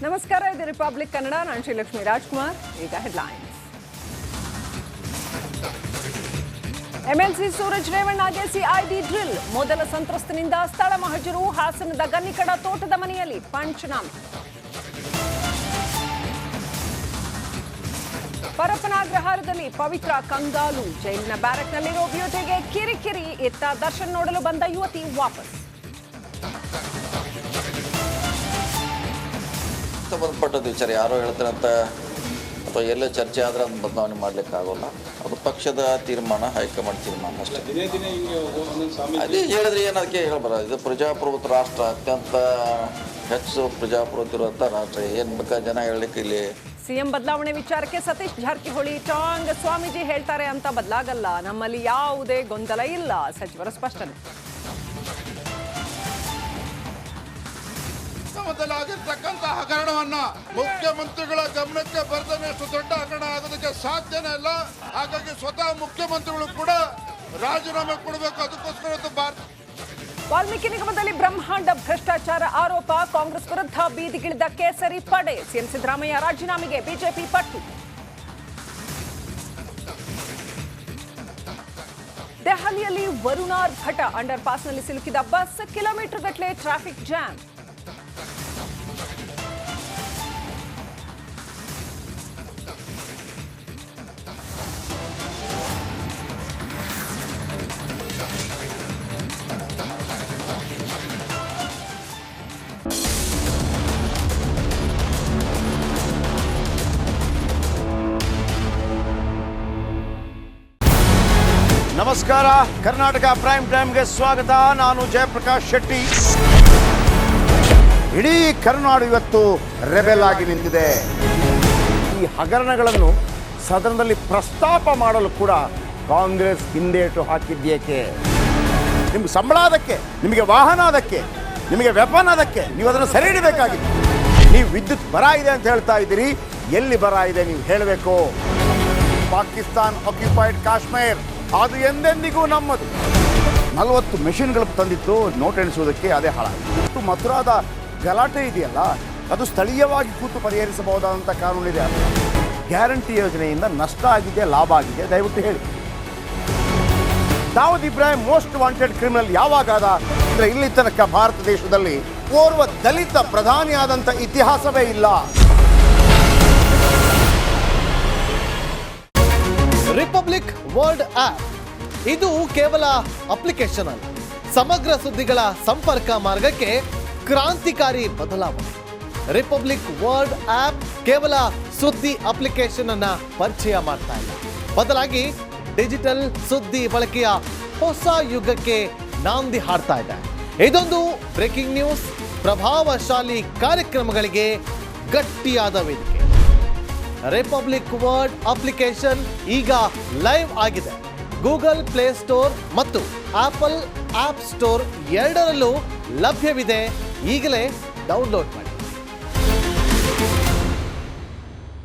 ನಮಸ್ಕಾರ, ಇದು ರಿಪಬ್ಲಿಕ್ ಕನ್ನಡ. ನಾನು ಶ್ರೀಲಕ್ಷ್ಮಿ ರಾಜ್ಕುಮಾರ್. ಈಗ ಹೆಡ್ಲೈನ್ಸ್. ಎಂಎಲ್ಸಿ ಸೂರಜ್ ರೇವಣ್ಣಗೆ ಸಿಐಡಿ ಡ್ರಿಲ್. ಮೊದಲ ಸಂತ್ರಸ್ತನಿಂದ ಸ್ಥಳ ಮಹಜರು. ಹಾಸನದ ಗನ್ನಿಕಡ ತೋಟದ ಮನೆಯಲ್ಲಿ ಪಂಚನಾಮೆ. ಪರಪ್ಪನಾಗ್ರಹಾರದಲ್ಲಿ ಪವಿತ್ರ ಕಂಗಾಲು. ಜೈಲಿನ ಬ್ಯಾರಕ್ನಲ್ಲಿರೋ ಬ್ಯೂಟಿಗೆ ಕಿರಿಕಿರಿ. ಇತ್ತ ದರ್ಶನ್ ನೋಡಲು ಬಂದ ಯುವತಿ ವಾಪಸ್. ಸಂಬಂಧಪಟ್ಟದ ವಿಚಾರ ಯಾರೋ ಹೇಳ್ತಾರೆ ಅಂತ ಅಥವಾ ಎಲ್ಲೇ ಚರ್ಚೆ ಆದರೆ ಅದನ್ನು ಬದಲಾವಣೆ ಮಾಡಲಿಕ್ಕೆ ಆಗೋಲ್ಲ. ಅದು ಪಕ್ಷದ ತೀರ್ಮಾನ, ಹೈಕಮಾಂಡ್ ತೀರ್ಮಾನ ಅಷ್ಟೇ. ಅದೇ ಹೇಳಿದ್ರೆ ಏನು ಅದಕ್ಕೆ ಹೇಳ್ಬಾರ. ಇದು ಪ್ರಜಾಪ್ರಭುತ್ವ ರಾಷ್ಟ್ರ, ಅತ್ಯಂತ ಹೆಚ್ಚು ಪ್ರಜಾಪ್ರಭುತ್ವ ಇರುವಂಥ ರಾಷ್ಟ್ರ. ಏನು ಬೇಕಾ ಜನ ಹೇಳಲಿಕ್ಕೆ ಇಲ್ಲಿ. ಸಿಎಂ ಬದಲಾವಣೆ ವಿಚಾರಕ್ಕೆ ಸತೀಶ್ ಜಾರಕಿಹೊಳಿ ಟಾಂಗ್. ಸ್ವಾಮೀಜಿ ಹೇಳ್ತಾರೆ ಅಂತ ಬದಲಾಗಲ್ಲ, ನಮ್ಮಲ್ಲಿ ಯಾವುದೇ ಗೊಂದಲ ಇಲ್ಲ. ಸಚಿವರ ಸ್ಪಷ್ಟನೆ. ಮೊದಲಾಗಿರ್ತಕ್ಕಂಥ ಹಗರಣವನ್ನ ಮುಖ್ಯಮಂತ್ರಿಗಳ ಗಮನಕ್ಕೆ ಬರದಷ್ಟು ದೊಡ್ಡ ಹಗರಣ ಆಗೋದಕ್ಕೆ ಸಾಧ್ಯನೇ ಇಲ್ಲ. ಹಾಗಾಗಿ ಸ್ವತಃ ಮುಖ್ಯಮಂತ್ರಿಗಳು ಕೂಡ ರಾಜೀನಾಮೆ ಕೊಡಬೇಕು. ಅದಕ್ಕೋಸ್ಕರ ವಾಲ್ಮೀಕಿ ನಿಗಮದಲ್ಲಿ ಬ್ರಹ್ಮಾಂಡ ಭ್ರಷ್ಟಾಚಾರ ಆರೋಪ. ಕಾಂಗ್ರೆಸ್ ವಿರುದ್ಧ ಬೀದಿಗಿಳಿದ ಕೇಸರಿ ಪಡೆ. ಸಿಎಂ ಸಿದ್ದರಾಮಯ್ಯ ರಾಜೀನಾಮೆಗೆ ಬಿಜೆಪಿ ಪಟ್ಟು. ದೆಹಲಿಯಲ್ಲಿ ವರುಣಾರ್ ಭಟ ಅಂಡರ್ ಪಾಸ್ನಲ್ಲಿ ಸಿಲುಕಿದ ಬಸ್. ಕಿಲೋಮೀಟರ್ ಗಟ್ಟಲೆ ಟ್ರಾಫಿಕ್ ಜಾಮ್. ನಮಸ್ಕಾರ, ಕರ್ನಾಟಕ ಪ್ರೈಮ್ ಟೈಮ್ಗೆ ಸ್ವಾಗತ. ನಾನು ಜಯಪ್ರಕಾಶ್ ಶೆಟ್ಟಿ. ಇಡೀ ಕರ್ನಾಡು ಇವತ್ತು ರೆಬೆಲ್ ಆಗಿ ನಿಂತಿದೆ. ಈ ಹಗರಣಗಳನ್ನು ಸದನದಲ್ಲಿ ಪ್ರಸ್ತಾಪ ಮಾಡಲು ಕೂಡ ಕಾಂಗ್ರೆಸ್ ಹಿಂದೇಟು ಹಾಕಿದ್ದೇಕೆ? ನಿಮ್ಗೆ ಸಂಬಳ ಅದಕ್ಕೆ, ನಿಮಗೆ ವಾಹನ ಅದಕ್ಕೆ, ನಿಮಗೆ ವೆಪನ್ ಅದಕ್ಕೆ. ನೀವು ಅದನ್ನು ಸೆರೆ ಹಿಡಿಬೇಕಾಗಿತ್ತು. ನೀವು ವಿದ್ಯುತ್ ಬರ ಇದೆ ಅಂತ ಹೇಳ್ತಾ ಇದ್ದೀರಿ. ಎಲ್ಲಿ ಬರ ಇದೆ ನೀವು ಹೇಳಬೇಕು. ಪಾಕಿಸ್ತಾನ್ ಆಕ್ಯುಪೈಡ್ ಕಾಶ್ಮೀರ್ ಅದು ಎಂದೆಂದಿಗೂ ನಮ್ಮದು. 40 ಮೆಷಿನ್ಗಳು ತಂದಿತ್ತು ನೋಟ್ ಎಣಿಸುವುದಕ್ಕೆ, ಅದೇ ಹಾಳಾಗಿದೆ. ಮಥುರಾದ ಗಲಾಟೆ ಇದೆಯಲ್ಲ, ಅದು ಸ್ಥಳೀಯವಾಗಿ ಕೂತು ಪರಿಹರಿಸಬಹುದಾದಂಥ ಕಾನೂನಿದೆ. ಗ್ಯಾರಂಟಿ ಯೋಜನೆಯಿಂದ ನಷ್ಟ ಆಗಿದೆ, ಲಾಭ ಆಗಿದೆ, ದಯವಿಟ್ಟು ಹೇಳಿ. Dawood Ibrahim most wanted criminal ಯಾವಾಗಾದ ಅಂದರೆ ಇಲ್ಲಿ ತನಕ ಭಾರತ ದೇಶದಲ್ಲಿ ಓರ್ವ ದಲಿತ ಪ್ರಧಾನಿಯಾದಂಥ ಇತಿಹಾಸವೇ ಇಲ್ಲ. ರಿಪಬ್ಲಿಕ್ ವರ್ಲ್ಡ್ ಆಪ್ ಇದು ಕೇವಲ ಅಪ್ಲಿಕೇಶನ್ ಅಲ್ಲ, ಸಮಗ್ರ ಸುದ್ದಿಗಳ ಸಂಪರ್ಕ ಮಾರ್ಗಕ್ಕೆ ಕ್ರಾಂತಿಕಾರಿ ಬದಲಾವಣೆ. ರಿಪಬ್ಲಿಕ್ ವರ್ಲ್ಡ್ ಆಪ್ ಕೇವಲ ಸುದ್ದಿ ಅಪ್ಲಿಕೇಶನ್ ಅನ್ನ ಪರಿಚಯ ಮಾಡ್ತಾ ಇಲ್ಲ, ಬದಲಾಗಿ ಡಿಜಿಟಲ್ ಸುದ್ದಿ ಬಳಕೆಯ ಹೊಸ ಯುಗಕ್ಕೆ ನಾಂದಿ ಹಾಡ್ತಾ ಇದೆ. ಇದೊಂದು ಬ್ರೇಕಿಂಗ್ ನ್ಯೂಸ್, ಪ್ರಭಾವಶಾಲಿ ಕಾರ್ಯಕ್ರಮಗಳಿಗೆ ಗಟ್ಟಿಯಾದ ವೇದಿಕೆ. ರಿಪಬ್ಲಿಕ್ ವರ್ಲ್ಡ್ ಅಪ್ಲಿಕೇಶನ್ ಈಗ ಲೈವ್ ಆಗಿದೆ. ಗೂಗಲ್ ಪ್ಲೇ ಸ್ಟೋರ್ ಮತ್ತು ಆಪಲ್ ಆಪ್ ಸ್ಟೋರ್ ಎರಡರಲ್ಲೂ ಲಭ್ಯವಿದೆ. ಈಗಲೇ ಡೌನ್ಲೋಡ್ ಮಾಡಿ.